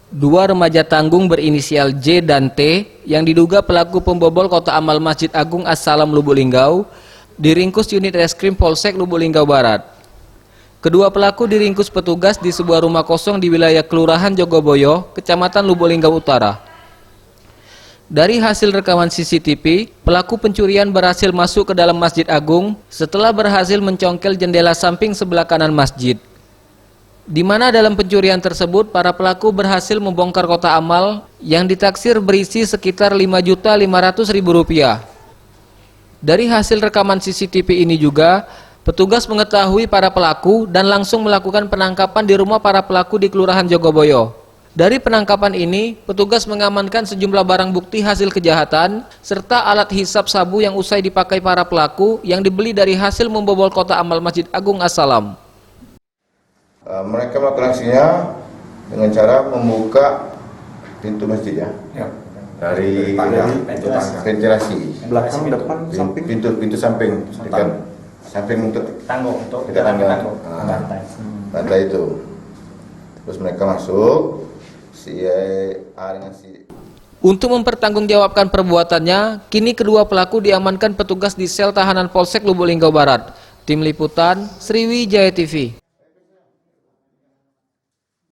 Dua remaja tanggung berinisial J dan T yang diduga pelaku pembobol Kotak Amal Masjid Agung As-Salam Lubuk Linggau diringkus unit reskrim Polsek Lubuk Linggau Barat. Kedua pelaku diringkus petugas di sebuah rumah kosong di wilayah Kelurahan Jogoboyo, Kecamatan Lubuk Linggau Utara. Dari hasil rekaman CCTV, pelaku pencurian berhasil masuk ke dalam Masjid Agung setelah berhasil mencongkel jendela samping sebelah kanan masjid. Di mana dalam pencurian tersebut, para pelaku berhasil membongkar kotak amal yang ditaksir berisi sekitar Rp5.500.000. Dari hasil rekaman CCTV ini juga, petugas mengetahui para pelaku dan langsung melakukan penangkapan di rumah para pelaku di Kelurahan Jogoboyo. Dari penangkapan ini, petugas mengamankan sejumlah barang bukti hasil kejahatan, serta alat hisap sabu yang usai dipakai para pelaku yang dibeli dari hasil membobol kotak amal Masjid Agung As-Salam. Mereka melakukan aksinya dengan cara membuka pintu masjid ya. Dari ventilasi belakang, depan, samping, pintu samping dekat samping untuk tangga lantai itu. Terus mereka masuk Untuk mempertanggungjawabkan perbuatannya, kini kedua pelaku diamankan petugas di sel tahanan Polsek Lubuk Linggau Barat. Tim Liputan Sriwijaya TV.